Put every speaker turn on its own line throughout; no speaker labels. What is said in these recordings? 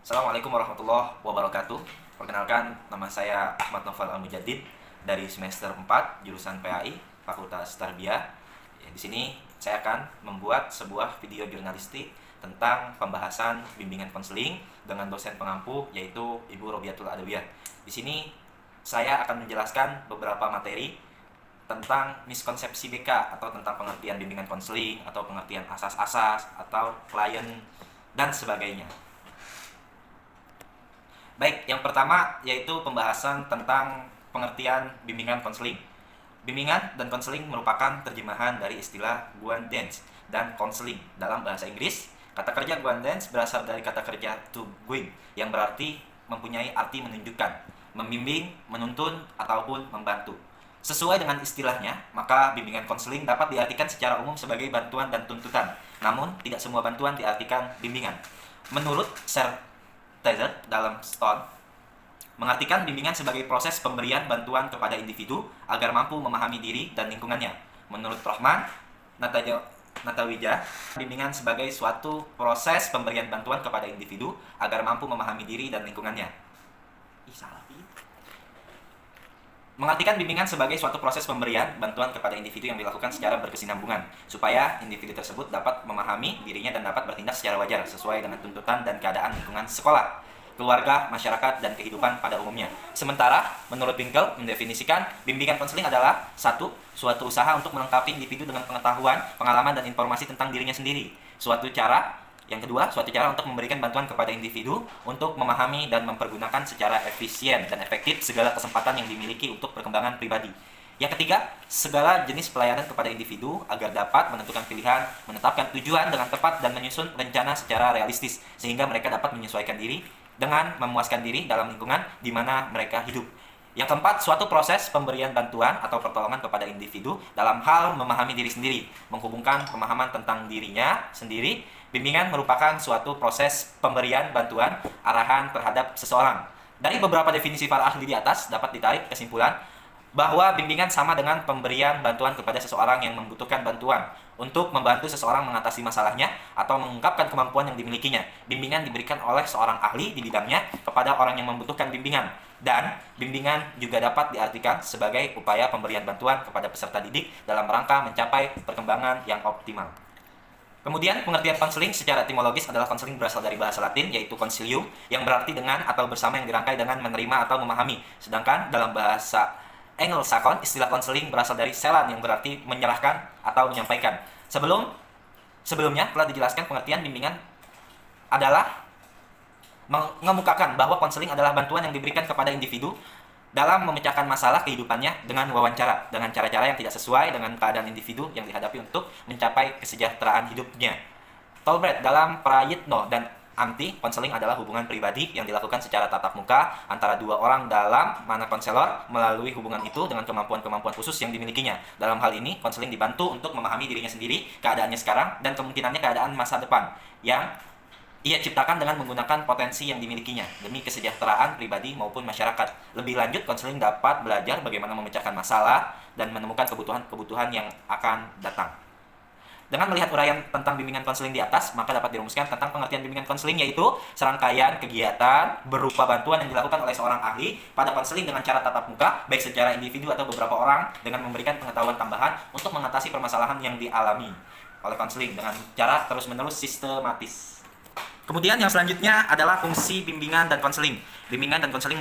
Assalamualaikum warahmatullahi wabarakatuh. Perkenalkan, nama saya Ahmad Noval Al-Mujaddid dari semester 4 jurusan PAI, Fakultas Tarbiyah. Di sini saya akan membuat sebuah video jurnalistik tentang pembahasan bimbingan konseling dengan dosen pengampu yaitu Ibu Robiatul Adawiyah. Di sini saya akan menjelaskan beberapa materi tentang miskonsepsi BK atau tentang pengertian bimbingan konseling atau pengertian asas-asas atau klien dan sebagainya. Baik, yang pertama yaitu pembahasan tentang pengertian bimbingan konseling. Bimbingan dan konseling merupakan terjemahan dari istilah guidance dan konseling dalam bahasa Inggris. Kata kerja guidance berasal dari kata kerja to guide yang berarti mempunyai arti menunjukkan, membimbing, menuntun, ataupun membantu. Sesuai dengan istilahnya, maka bimbingan konseling dapat diartikan secara umum sebagai bantuan dan tuntutan. Namun, tidak semua bantuan diartikan bimbingan. Menurut Sir Taylor dalam Stone, mengartikan bimbingan sebagai proses pemberian bantuan kepada individu agar mampu memahami diri dan lingkungannya. Menurut Rohman Natawija, bimbingan sebagai suatu proses pemberian bantuan kepada individu agar mampu memahami diri dan lingkungannya. Mengartikan bimbingan sebagai suatu proses pemberian bantuan kepada individu yang dilakukan secara berkesinambungan, supaya individu tersebut dapat memahami dirinya dan dapat bertindak secara wajar sesuai dengan tuntutan dan keadaan lingkungan sekolah, keluarga, masyarakat, dan kehidupan pada umumnya. Sementara, menurut Winkel mendefinisikan bimbingan konseling adalah suatu usaha untuk melengkapi individu dengan pengetahuan, pengalaman, dan informasi tentang dirinya sendiri. Yang kedua, suatu cara untuk memberikan bantuan kepada individu untuk memahami dan mempergunakan secara efisien dan efektif segala kesempatan yang dimiliki untuk perkembangan pribadi. Yang ketiga, segala jenis pelayanan kepada individu agar dapat menentukan pilihan, menetapkan tujuan dengan tepat, dan menyusun rencana secara realistis, sehingga mereka dapat menyesuaikan diri dengan memuaskan diri dalam lingkungan di mana mereka hidup. Yang keempat, suatu proses pemberian bantuan atau pertolongan kepada individu dalam hal memahami diri sendiri, menghubungkan pemahaman tentang dirinya sendiri. Bimbingan merupakan suatu proses pemberian bantuan arahan terhadap seseorang. Dari beberapa definisi para ahli di atas dapat ditarik kesimpulan bahwa bimbingan sama dengan pemberian bantuan kepada seseorang yang membutuhkan bantuan untuk membantu seseorang mengatasi masalahnya atau mengungkapkan kemampuan yang dimilikinya. Bimbingan diberikan oleh seorang ahli di bidangnya kepada orang yang membutuhkan bimbingan. Dan bimbingan juga dapat diartikan sebagai upaya pemberian bantuan kepada peserta didik dalam rangka mencapai perkembangan yang optimal. Kemudian, pengertian konseling secara etimologis adalah konseling berasal dari bahasa Latin, yaitu consilium, yang berarti dengan atau bersama yang dirangkai dengan menerima atau memahami. Sedangkan dalam bahasa Anglo-Saxon, istilah konseling berasal dari selan, yang berarti menyerahkan atau menyampaikan. Sebelumnya telah dijelaskan pengertian bimbingan adalah mengemukakan bahwa konseling adalah bantuan yang diberikan kepada individu dalam memecahkan masalah kehidupannya dengan wawancara, dengan cara-cara yang tidak sesuai dengan keadaan individu yang dihadapi untuk mencapai kesejahteraan hidupnya. Tolbert dalam Prayitno dan Amti, konseling adalah hubungan pribadi yang dilakukan secara tatap muka antara dua orang dalam mana konselor melalui hubungan itu dengan kemampuan-kemampuan khusus yang dimilikinya. Dalam hal ini, konseling dibantu untuk memahami dirinya sendiri, keadaannya sekarang, dan kemungkinannya keadaan masa depan yang ia ciptakan dengan menggunakan potensi yang dimilikinya demi kesejahteraan pribadi maupun masyarakat. Lebih lanjut, konseling dapat belajar bagaimana memecahkan masalah dan menemukan kebutuhan-kebutuhan yang akan datang. Dengan melihat uraian tentang bimbingan konseling di atas, maka dapat dirumuskan tentang pengertian bimbingan konseling, yaitu serangkaian kegiatan berupa bantuan yang dilakukan oleh seorang ahli pada konseling dengan cara tatap muka, baik secara individu atau beberapa orang, dengan memberikan pengetahuan tambahan untuk mengatasi permasalahan yang dialami oleh konseling dengan cara terus-menerus sistematis. Kemudian yang selanjutnya adalah fungsi bimbingan dan konseling. Bimbingan dan konseling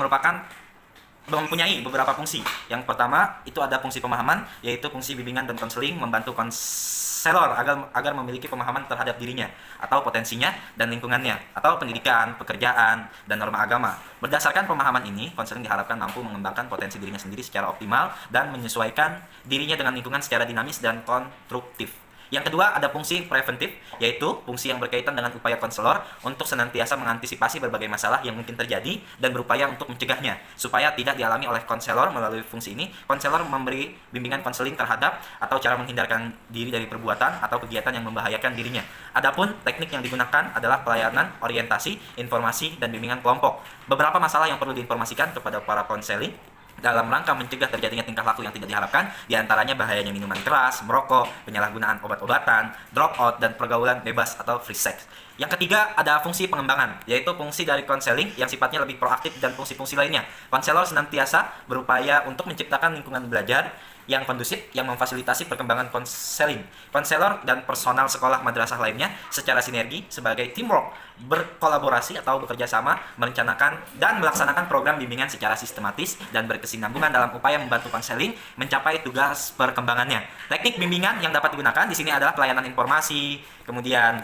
mempunyai beberapa fungsi. Yang pertama itu ada fungsi pemahaman, yaitu fungsi bimbingan dan konseling membantu konselor agar memiliki pemahaman terhadap dirinya atau potensinya dan lingkungannya, atau pendidikan, pekerjaan, dan norma agama. Berdasarkan pemahaman ini, konseling diharapkan mampu mengembangkan potensi dirinya sendiri secara optimal dan menyesuaikan dirinya dengan lingkungan secara dinamis dan konstruktif. Yang kedua, ada fungsi preventif, yaitu fungsi yang berkaitan dengan upaya konselor untuk senantiasa mengantisipasi berbagai masalah yang mungkin terjadi dan berupaya untuk mencegahnya, supaya tidak dialami oleh konselor. Melalui fungsi ini, konselor memberi bimbingan konseling terhadap atau cara menghindarkan diri dari perbuatan atau kegiatan yang membahayakan dirinya. Adapun teknik yang digunakan adalah pelayanan, orientasi, informasi, dan bimbingan kelompok. Beberapa masalah yang perlu diinformasikan kepada para konseling dalam rangka mencegah terjadinya tingkah laku yang tidak diharapkan, diantaranya bahayanya minuman keras, merokok, penyalahgunaan obat-obatan, dropout, dan pergaulan bebas atau free sex. Yang ketiga, ada fungsi pengembangan, yaitu fungsi dari konseling yang sifatnya lebih proaktif dan fungsi-fungsi lainnya. Konselor senantiasa berupaya untuk menciptakan lingkungan belajar yang kondusif yang memfasilitasi perkembangan konseling. Konselor dan personal sekolah madrasah lainnya secara sinergi sebagai teamwork berkolaborasi atau bekerja sama merencanakan dan melaksanakan program bimbingan secara sistematis dan berkesinambungan dalam upaya membantu konseling mencapai tugas perkembangannya. Teknik bimbingan yang dapat digunakan di sini adalah pelayanan informasi, kemudian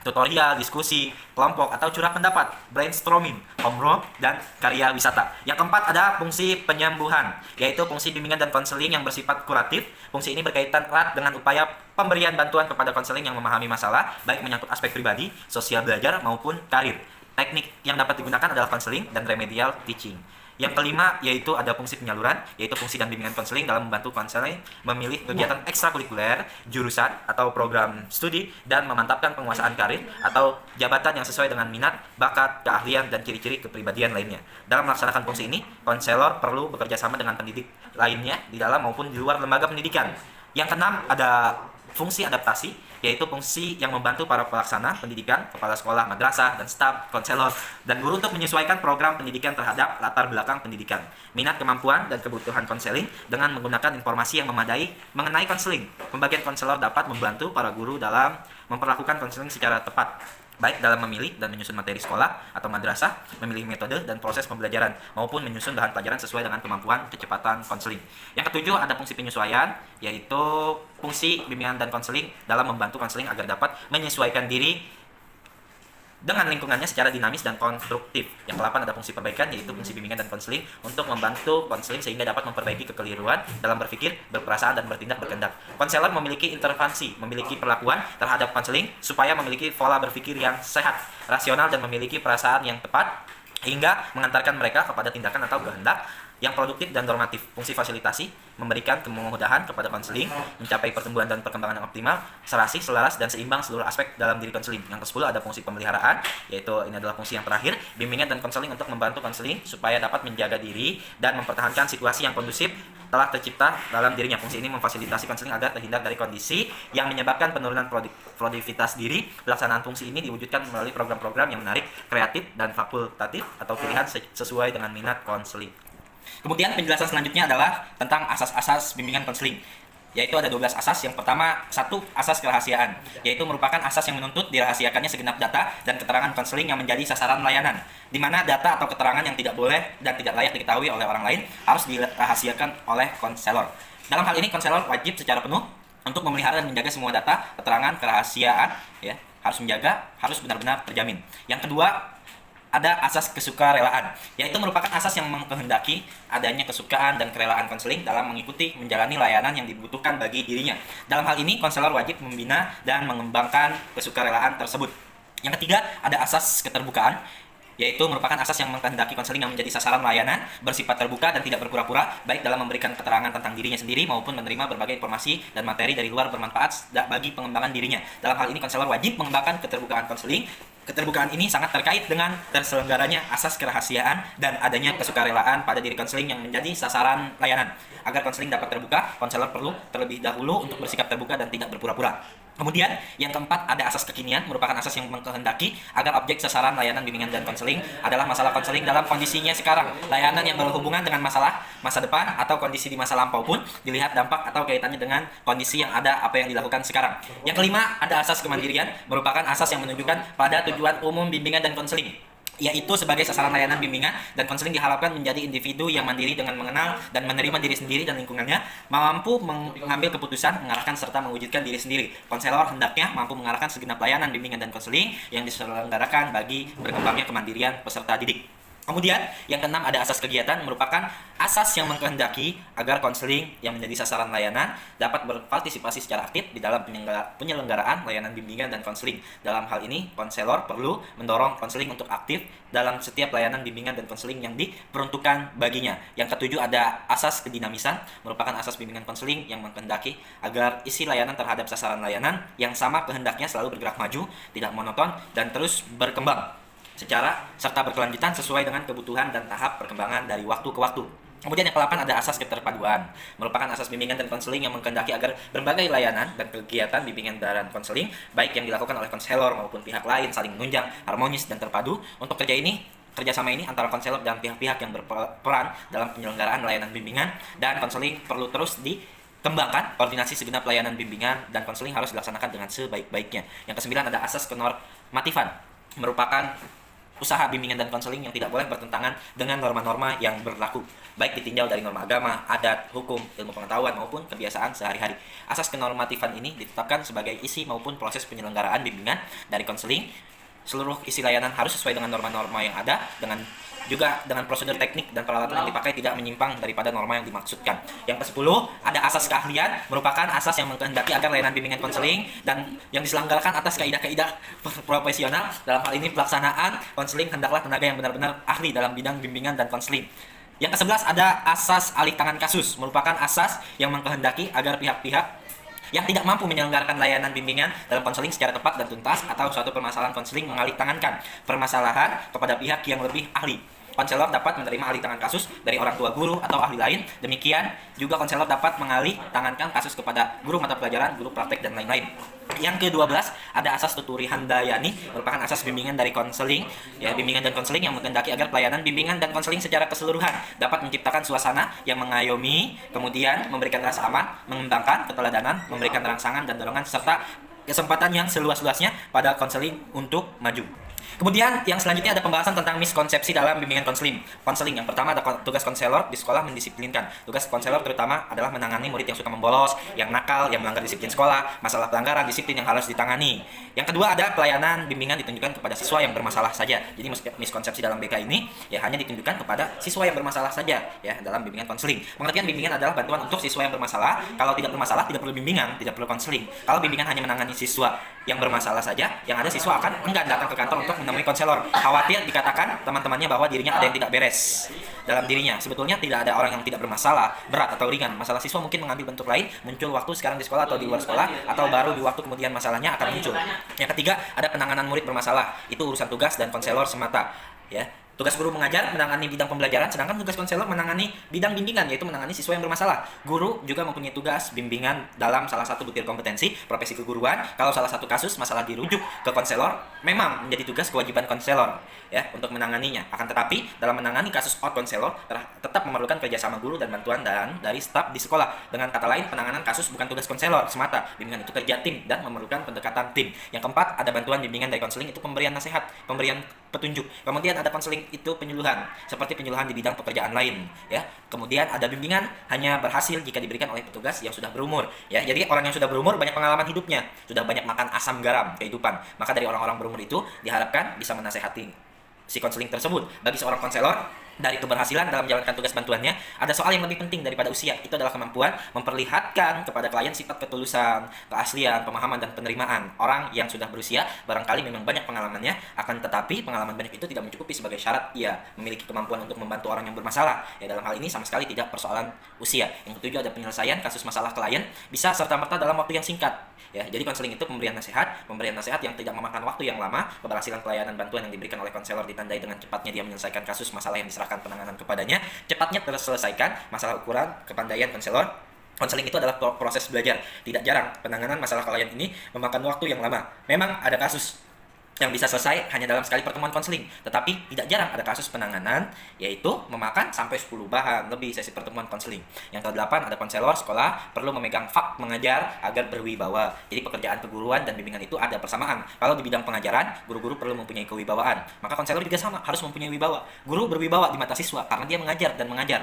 tutorial, diskusi, kelompok, atau curah pendapat, brainstorming, homework, dan karya wisata. Yang keempat ada fungsi penyembuhan, yaitu fungsi bimbingan dan konseling yang bersifat kuratif. Fungsi ini berkaitan erat dengan upaya pemberian bantuan kepada konseling yang memahami masalah, baik menyangkut aspek pribadi, sosial belajar, maupun karir. Teknik yang dapat digunakan adalah konseling dan remedial teaching. Yang kelima yaitu ada fungsi penyaluran, yaitu fungsi dan bimbingan konseling dalam membantu konseling memilih kegiatan ekstrakurikuler, jurusan atau program studi, dan memantapkan penguasaan karir atau jabatan yang sesuai dengan minat, bakat, keahlian, dan ciri-ciri kepribadian lainnya. Dalam melaksanakan fungsi ini, konselor perlu bekerja sama dengan pendidik lainnya di dalam maupun di luar lembaga pendidikan. Yang keenam ada fungsi adaptasi, yaitu fungsi yang membantu para pelaksana pendidikan, kepala sekolah, madrasah, dan staf, konselor, dan guru untuk menyesuaikan program pendidikan terhadap latar belakang pendidikan, minat, kemampuan, dan kebutuhan konseling dengan menggunakan informasi yang memadai mengenai konseling. Pembagian konselor dapat membantu para guru dalam memperlakukan konseling secara tepat, baik dalam memilih dan menyusun materi sekolah atau madrasah, memilih metode dan proses pembelajaran, maupun menyusun bahan pelajaran sesuai dengan kemampuan kecepatan konseling. Yang ketujuh ada fungsi penyesuaian, yaitu fungsi bimbingan dan konseling dalam membantu konseling agar dapat menyesuaikan diri dengan lingkungannya secara dinamis dan konstruktif. Yang ke-8 ada fungsi perbaikan, yaitu fungsi bimbingan dan konseling untuk membantu konseling sehingga dapat memperbaiki kekeliruan dalam berpikir, berperasaan, dan bertindak berkehendak. Konselor memiliki intervensi, memiliki perlakuan terhadap konseling supaya memiliki pola berpikir yang sehat, rasional, dan memiliki perasaan yang tepat hingga mengantarkan mereka kepada tindakan atau kehendak yang produktif dan normatif. Fungsi fasilitasi memberikan kemudahan kepada konseling mencapai pertumbuhan dan perkembangan yang optimal, serasi, selaras, dan seimbang seluruh aspek dalam diri konseling. Yang ke-10 ada fungsi pemeliharaan, yaitu ini adalah fungsi yang terakhir, bimbingan dan konseling untuk membantu konseling supaya dapat menjaga diri dan mempertahankan situasi yang kondusif telah tercipta dalam dirinya. Fungsi ini memfasilitasi konseling agar terhindar dari kondisi yang menyebabkan penurunan produktivitas diri. Pelaksanaan fungsi ini diwujudkan melalui program-program yang menarik, kreatif, dan fakultatif atau pilihan sesuai dengan minat konseling. Kemudian penjelasan selanjutnya adalah tentang asas-asas bimbingan konseling, yaitu ada 12 asas. Yang pertama, satu, asas kerahasiaan, yaitu merupakan asas yang menuntut dirahasiakannya segenap data dan keterangan konseling yang menjadi sasaran layanan, di mana data atau keterangan yang tidak boleh dan tidak layak diketahui oleh orang lain harus dirahasiakan oleh konselor. Dalam hal ini, konselor wajib secara penuh untuk memelihara dan menjaga semua data, keterangan, kerahasiaan, ya, harus benar-benar terjamin. Yang kedua, ada asas kesukarelaan, yaitu merupakan asas yang mengkehendaki adanya kesukaan dan kerelaan konseling dalam mengikuti menjalani layanan yang dibutuhkan bagi dirinya. Dalam hal ini, konselor wajib membina dan mengembangkan kesukarelaan tersebut. Yang ketiga, ada asas keterbukaan, yaitu merupakan asas yang mengkehendaki konseling yang menjadi sasaran layanan bersifat terbuka dan tidak berpura-pura, baik dalam memberikan keterangan tentang dirinya sendiri maupun menerima berbagai informasi dan materi dari luar bermanfaat bagi pengembangan dirinya. Dalam hal ini, konselor wajib mengembangkan keterbukaan konseling. Keterbukaan ini sangat terkait dengan terselenggaranya asas kerahasiaan dan adanya kesukarelaan pada diri konseling yang menjadi sasaran layanan. Agar konseling dapat terbuka, konselor perlu terlebih dahulu untuk bersikap terbuka dan tidak berpura-pura. Kemudian, yang keempat ada asas kekinian, merupakan asas yang mengkehendaki agar objek sasaran layanan bimbingan dan konseling adalah masalah konseling dalam kondisinya sekarang. Layanan yang berhubungan dengan masalah masa depan atau kondisi di masa lampau pun dilihat dampak atau kaitannya dengan kondisi yang ada apa yang dilakukan sekarang. Yang kelima, ada asas kemandirian, merupakan asas yang menunjukkan pada tujuan umum bimbingan dan konseling, yaitu sebagai sasaran layanan bimbingan dan konseling diharapkan menjadi individu yang mandiri dengan mengenal dan menerima diri sendiri dan lingkungannya, mampu mengambil keputusan, mengarahkan serta mewujudkan diri sendiri. Konselor hendaknya mampu mengarahkan segenap layanan bimbingan dan konseling yang diselenggarakan bagi berkembangnya kemandirian peserta didik. Kemudian, yang keenam ada asas kegiatan, merupakan asas yang mengkehendaki agar konseling yang menjadi sasaran layanan dapat berpartisipasi secara aktif di dalam penyelenggaraan layanan bimbingan dan konseling. Dalam hal ini, konselor perlu mendorong konseling untuk aktif dalam setiap layanan bimbingan dan konseling yang diperuntukkan baginya. Yang ketujuh ada asas kedinamisan, merupakan asas bimbingan konseling yang mengkehendaki agar isi layanan terhadap sasaran layanan yang sama kehendaknya selalu bergerak maju, tidak monoton, dan terus berkembang secara serta berkelanjutan sesuai dengan kebutuhan dan tahap perkembangan dari waktu ke waktu. Kemudian yang ke-8 ada asas keterpaduan, merupakan asas bimbingan dan konseling yang mengkehendaki agar berbagai layanan dan kegiatan bimbingan dan konseling, baik yang dilakukan oleh konselor maupun pihak lain, saling menunjang, harmonis, dan terpadu. Untuk kerjasama ini antara konselor dan pihak-pihak yang berperan dalam penyelenggaraan layanan bimbingan dan konseling perlu terus dikembangkan. Koordinasi segenap layanan bimbingan dan konseling harus dilaksanakan dengan sebaik-baiknya. Yang ke-9 ada asas kenormatifan, merupakan usaha bimbingan dan konseling yang tidak boleh bertentangan dengan norma-norma yang berlaku, baik ditinjau dari norma agama, adat, hukum, ilmu pengetahuan, maupun kebiasaan sehari-hari. Asas kenormatifan ini ditetapkan sebagai isi maupun proses penyelenggaraan bimbingan dari konseling. Seluruh isi layanan harus sesuai dengan norma-norma yang ada, dengan prosedur teknik dan peralatan yang dipakai tidak menyimpang daripada norma yang dimaksudkan. Yang ke-10 ada asas keahlian, merupakan asas yang mengkehendaki agar layanan bimbingan konseling dan yang diselenggarakan atas kaidah-kaidah profesional. Dalam hal ini pelaksanaan konseling hendaklah tenaga yang benar-benar ahli dalam bidang bimbingan dan konseling. Yang ke-11 ada asas alih tangan kasus, merupakan asas yang mengkehendaki agar pihak-pihak yang tidak mampu menyelenggarakan layanan bimbingan dalam konseling secara tepat dan tuntas atau suatu permasalahan konseling mengalih tangankan permasalahan kepada pihak yang lebih ahli. Konselor dapat menerima alih tangan kasus dari orang tua guru atau ahli lain. Demikian juga konselor dapat mengalih tangankan kasus kepada guru mata pelajaran, guru praktek, dan lain-lain. Yang ke-12 ada asas tuturi handayani, merupakan asas bimbingan dari konseling, bimbingan dan konseling yang menghendaki agar pelayanan bimbingan dan konseling secara keseluruhan dapat menciptakan suasana yang mengayomi, kemudian memberikan rasa aman, mengembangkan keteladanan, memberikan rangsangan dan dorongan serta kesempatan yang seluas-luasnya pada konseling untuk maju. Kemudian yang selanjutnya ada pembahasan tentang miskonsepsi dalam bimbingan konseling. Yang pertama ada tugas konselor di sekolah mendisiplinkan. Tugas konselor terutama adalah menangani murid yang suka membolos, yang nakal, yang melanggar disiplin sekolah, masalah pelanggaran disiplin yang harus ditangani. Yang kedua ada pelayanan bimbingan ditunjukkan kepada siswa yang bermasalah saja. Jadi miskonsepsi dalam BK ini hanya ditunjukkan kepada siswa yang bermasalah saja dalam bimbingan konseling. Pengertian bimbingan adalah bantuan untuk siswa yang bermasalah. Kalau tidak bermasalah tidak perlu bimbingan, tidak perlu konseling. Kalau bimbingan hanya menangani siswa yang bermasalah saja, yang ada siswa akan enggan datang ke kantor untuk menemui konselor. Khawatir dikatakan teman-temannya bahwa dirinya ada yang tidak beres dalam dirinya. Sebetulnya tidak ada orang yang tidak bermasalah, berat atau ringan. Masalah siswa mungkin mengambil bentuk lain, muncul waktu sekarang di sekolah atau di luar sekolah, atau baru di waktu kemudian masalahnya akan muncul. Yang ketiga, ada penanganan murid bermasalah. Itu urusan tugas dan konselor semata. Tugas guru mengajar menangani bidang pembelajaran, sedangkan tugas konselor menangani bidang bimbingan, yaitu menangani siswa yang bermasalah. Guru juga mempunyai tugas bimbingan dalam salah satu butir kompetensi profesi keguruan. Kalau salah satu kasus masalah dirujuk ke konselor, memang menjadi tugas kewajiban konselor untuk menanganinya. Akan tetapi dalam menangani kasus out konselor tetap memerlukan kerjasama guru dan bantuan dari staf di sekolah. Dengan kata lain, penanganan kasus bukan tugas konselor semata. Bimbingan itu kerja tim dan memerlukan pendekatan tim. Yang keempat, ada bantuan bimbingan dari konseling, itu pemberian nasihat, pemberian petunjuk. Kemudian ada konseling itu penyuluhan, seperti penyuluhan di bidang pekerjaan lain. Kemudian ada bimbingan hanya berhasil jika diberikan oleh petugas yang sudah berumur. Jadi orang yang sudah berumur banyak pengalaman hidupnya, sudah banyak makan asam garam kehidupan. Maka dari orang-orang berumur itu diharapkan bisa menasehati si konseling tersebut. Bagi seorang konselor, dari keberhasilan dalam menjalankan tugas bantuannya, ada soal yang lebih penting daripada usia. Itu adalah kemampuan memperlihatkan kepada klien sifat ketulusan, keaslian, pemahaman, dan penerimaan. Orang yang sudah berusia barangkali memang banyak pengalamannya, akan tetapi pengalaman banyak itu tidak mencukupi sebagai syarat ia memiliki kemampuan untuk membantu orang yang bermasalah. Dalam hal ini sama sekali tidak persoalan usia. Yang ketujuh ada penyelesaian kasus masalah klien bisa serta-merta dalam waktu yang singkat. Jadi konseling itu pemberian nasihat yang tidak memakan waktu yang lama. Keberhasilan pelayanan bantuan yang diberikan oleh konselor ditandai dengan cepatnya dia menyelesaikan kasus masalah yang diserahkan penanganan kepadanya, cepatnya terselesaikan masalah ukuran kepandaian konselor. Konseling itu adalah proses belajar. Tidak jarang penanganan masalah klien ini memakan waktu yang lama. Memang ada kasus yang bisa selesai hanya dalam sekali pertemuan konseling, tetapi tidak jarang ada kasus penanganan yaitu memakan sampai 10 bahan lebih sesi pertemuan konseling. Yang ke-8 ada konselor sekolah perlu memegang fak mengajar agar berwibawa. Jadi pekerjaan keguruan dan bimbingan itu ada persamaan. Kalau di bidang pengajaran, guru-guru perlu mempunyai kewibawaan, maka konselor juga sama, harus mempunyai wibawa. Guru berwibawa di mata siswa karena dia mengajar dan mengajar.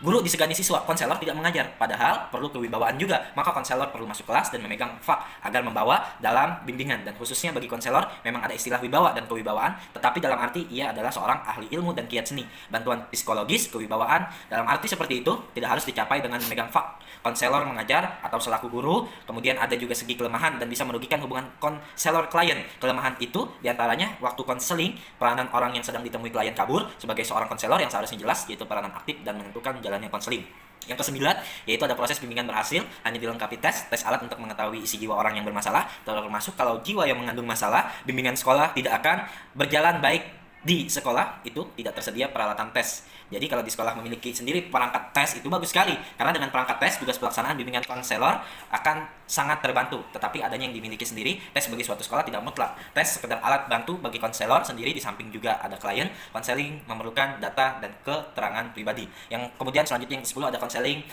Guru disegani siswa, konselor tidak mengajar, padahal perlu kewibawaan juga. Maka konselor perlu masuk kelas dan memegang fak agar membawa dalam bimbingan. Dan khususnya bagi konselor memang ada istilah wibawa dan kewibawaan, tetapi dalam arti ia adalah seorang ahli ilmu dan kiat seni. Bantuan psikologis, kewibawaan dalam arti seperti itu tidak harus dicapai dengan memegang fak. Konselor mengajar atau selaku guru, kemudian ada juga segi kelemahan dan bisa merugikan hubungan konselor klien. Kelemahan itu diantaranya waktu konseling, peranan orang yang sedang ditemui klien kabur sebagai seorang konselor yang seharusnya jelas, yaitu peranan aktif dan menentukan jalannya konseling. Yang ke-9, yaitu ada proses bimbingan berhasil, hanya dilengkapi tes alat untuk mengetahui isi jiwa orang yang bermasalah, termasuk kalau jiwa yang mengandung masalah, bimbingan sekolah tidak akan berjalan baik Di sekolah itu tidak tersedia peralatan tes. Jadi kalau di sekolah memiliki sendiri perangkat tes itu bagus sekali, karena dengan perangkat tes tugas pelaksanaan bimbingan konselor akan sangat terbantu. Tetapi adanya yang dimiliki sendiri, tes bagi suatu sekolah tidak mutlak. Tes sekedar alat bantu bagi konselor sendiri, di samping juga ada klien. Konseling memerlukan data dan keterangan pribadi. Yang kemudian selanjutnya yang ke-10 ada konseling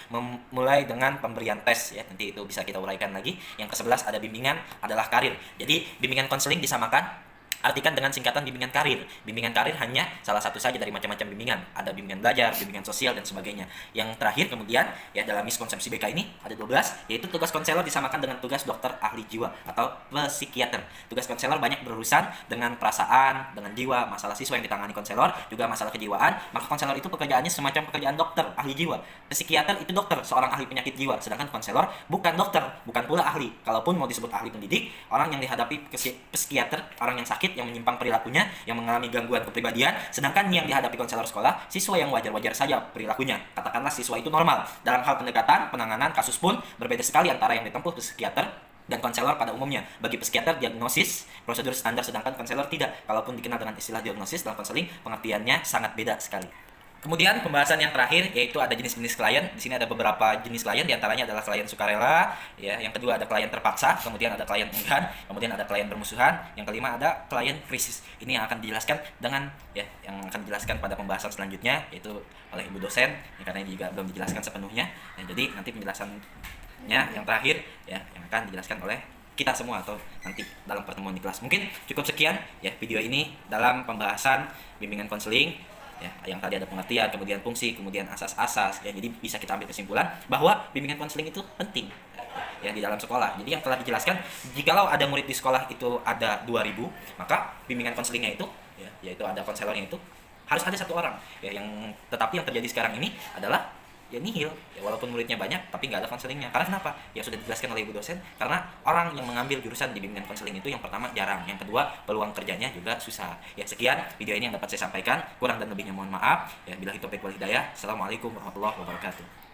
mulai dengan pemberian tes ya. Nanti itu bisa kita uraikan lagi. Yang ke-11 ada bimbingan adalah karir. Jadi bimbingan konseling disamakan, artikan dengan singkatan bimbingan karir. Bimbingan karir hanya salah satu saja dari macam-macam bimbingan. Ada bimbingan belajar, bimbingan sosial, dan sebagainya. Yang terakhir kemudian, ya dalam miskonsepsi BK ini ada 12, yaitu tugas konselor disamakan dengan tugas dokter ahli jiwa atau psikiater. Tugas konselor banyak berurusan dengan perasaan, dengan jiwa, masalah siswa yang ditangani konselor, juga masalah kejiwaan. Maka konselor itu pekerjaannya semacam pekerjaan dokter ahli jiwa. Psikiater itu dokter, seorang ahli penyakit jiwa. Sedangkan konselor bukan dokter, bukan pula ahli. Kalaupun mau disebut ahli pendidik, orang yang dihadapi psikiater, orang yang sakit, yang menyimpang perilakunya, yang mengalami gangguan kepribadian, sedangkan yang dihadapi konselor sekolah, siswa yang wajar-wajar saja perilakunya. Katakanlah siswa itu normal. Dalam hal pendekatan, penanganan kasus pun berbeda sekali antara yang ditempuh psikiater dan konselor pada umumnya. Bagi psikiater, diagnosis, prosedur standar, sedangkan konselor tidak. Kalaupun dikenal dengan istilah diagnosis, dalam konseling pengertiannya sangat beda sekali. Kemudian pembahasan yang terakhir yaitu ada jenis-jenis klien. Di sini ada beberapa jenis klien, diantaranya adalah klien sukarela, ya. Yang kedua ada klien terpaksa, kemudian ada klien enggan, kemudian ada klien bermusuhan, yang kelima ada klien krisis. Ini yang akan dijelaskan dengan yang akan dijelaskan pada pembahasan selanjutnya yaitu oleh ibu dosen, ya, karena ini juga belum dijelaskan sepenuhnya. Ya, jadi nanti penjelasannya yang terakhir yang akan dijelaskan oleh kita semua atau nanti dalam pertemuan di kelas. Mungkin cukup sekian video ini dalam pembahasan bimbingan konseling. Yang tadi ada pengertian, kemudian fungsi, kemudian asas-asas. Jadi bisa kita ambil kesimpulan bahwa bimbingan konseling itu penting di dalam sekolah. Jadi yang telah dijelaskan, jikalau ada murid di sekolah itu ada 2000, maka bimbingan konselingnya itu yaitu ada konselornya itu harus ada 1 orang. Tetapi yang terjadi sekarang ini adalah nihil. Walaupun muridnya banyak tapi nggak ada konselingnya. Karena kenapa? Ya sudah dijelaskan oleh ibu dosen, karena orang yang mengambil jurusan di bimbingan konseling itu yang pertama jarang, yang kedua peluang kerjanya juga susah. Sekian video ini yang dapat saya sampaikan, kurang dan lebihnya mohon maaf. Billahi taufiq wal hidayah. Assalamualaikum warahmatullahi wabarakatuh.